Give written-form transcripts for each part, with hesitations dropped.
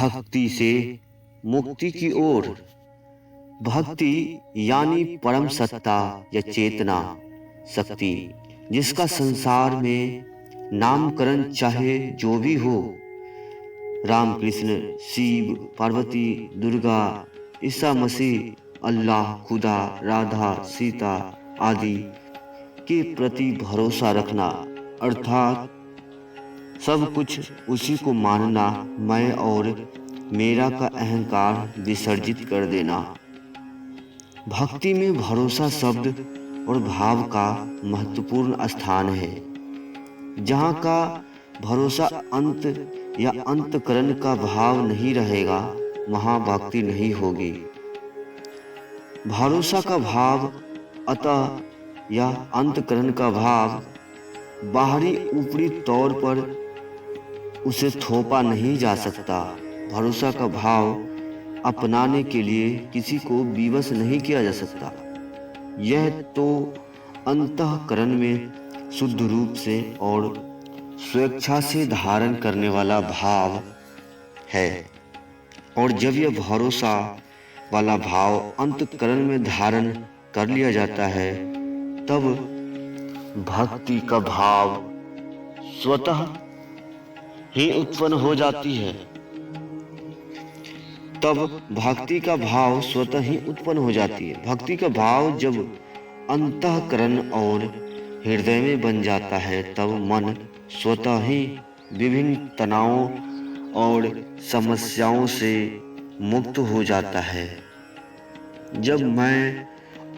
भक्ति से मुक्ति की ओर। भक्ति यानी परम सत्ता या चेतना शक्ति, जिसका संसार में नामकरण चाहे जो भी हो, राम कृष्ण, शिव, पार्वती, दुर्गा, ईसा मसीह, अल्लाह, खुदा, राधा, सीता आदि के प्रति भरोसा रखना, अर्थात सब कुछ उसी को मानना, मैं और मेरा का अहंकार विसर्जित कर देना। भक्ति में भरोसा शब्द और भाव का महत्वपूर्ण स्थान है। जहाँ का भरोसा अंत या अंतकरण का भाव नहीं रहेगा, वहाँ भक्ति नहीं होगी। भरोसा का भाव अतः या अंतकरण का भाव बाहरी ऊपरी तौर पर उसे थोपा नहीं जा सकता। भरोसा का भाव अपनाने के लिए किसी को विवश नहीं किया जा सकता। यह तो अंतःकरण में शुद्ध रूप से और स्वेच्छा से धारण करने वाला भाव है, और जब यह भरोसा वाला भाव अंतःकरण में धारण कर लिया जाता है, तब भक्ति का भाव स्वतः ही उत्पन्न हो जाती है। तब भक्ति का भाव स्वतः ही उत्पन्न हो जाती है। भक्ति का भाव जब अंतःकरण और हृदय में बन जाता है, तब मन स्वतः ही विभिन्न तनावों और समस्याओं से मुक्त हो जाता है। जब मैं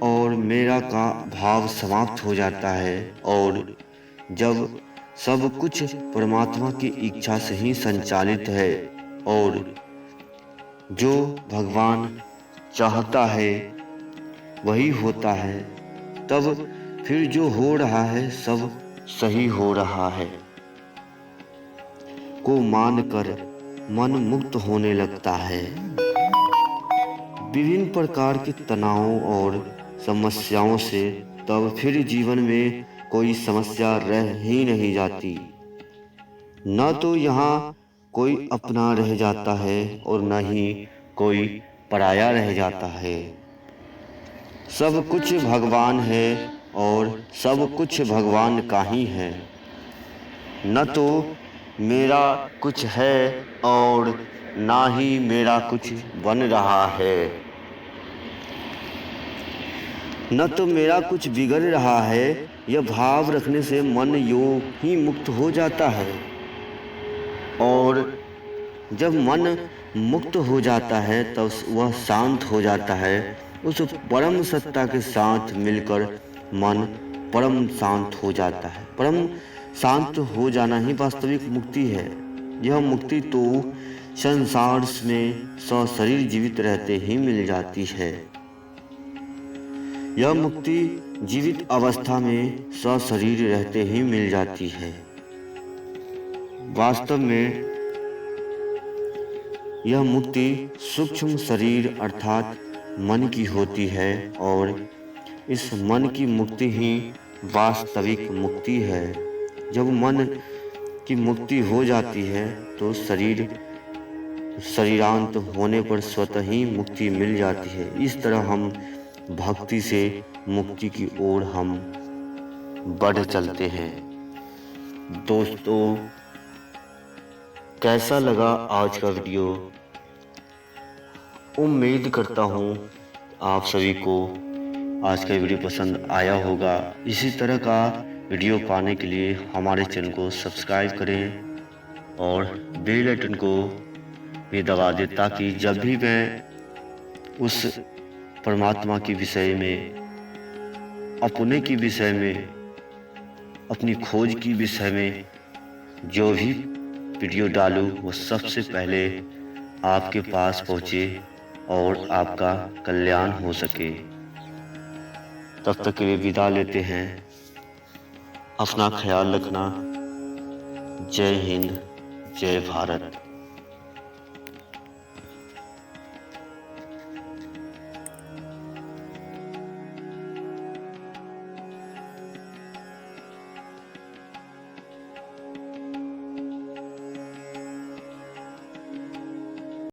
और मेरा का भाव समाप्त हो जाता है और जब सब कुछ परमात्मा की इच्छा से ही संचालित है और जो भगवान चाहता है वही होता है, तब फिर जो हो रहा है सब सही हो रहा है को मानकर मन मुक्त होने लगता है। विभिन्न प्रकार के तनावों और समस्याओं से तब फिर जीवन में कोई समस्या रह ही नहीं जाती। न तो यहाँ कोई अपना रह जाता है और न ही कोई पराया रह जाता है। सब कुछ भगवान है और सब कुछ भगवान का ही है। न तो मेरा कुछ है और ना ही मेरा कुछ बन रहा है। न तो मेरा कुछ बिगड़ रहा है। यह भाव रखने से मन यूं ही मुक्त हो जाता है, और जब मन मुक्त हो जाता है तब वह शांत हो जाता है। उस परम सत्ता के साथ मिलकर मन परम शांत हो जाता है। परम शांत हो जाना ही वास्तविक मुक्ति है। यह मुक्ति तो संसार में सशरीर जीवित रहते ही मिल जाती है। यह मुक्ति जीवित अवस्था में सशरीर रहते ही मिल जाती है। वास्तव में यह मुक्ति सूक्ष्म शरीर अर्थात मन की होती है, और इस मन की मुक्ति ही वास्तविक मुक्ति है। जब मन की मुक्ति हो जाती है तो शरीरांत होने पर स्वतः ही मुक्ति मिल जाती है। इस तरह हम भक्ति से मुक्ति की ओर हम बढ़ चलते हैं। दोस्तों, कैसा लगा आज का वीडियो? उम्मीद करता हूँ आप सभी को आज का वीडियो पसंद आया होगा। इसी तरह का वीडियो पाने के लिए हमारे चैनल को सब्सक्राइब करें और बेल आइकन को भी दबा दें, ताकि जब भी मैं उस परमात्मा के विषय में, अपने की विषय में, अपनी खोज की विषय में जो भी वीडियो डालूं, वो सबसे पहले आपके पास पहुँचे और आपका कल्याण हो सके। तब तक के लिए विदा लेते हैं। अपना ख्याल रखना। जय हिंद, जय भारत।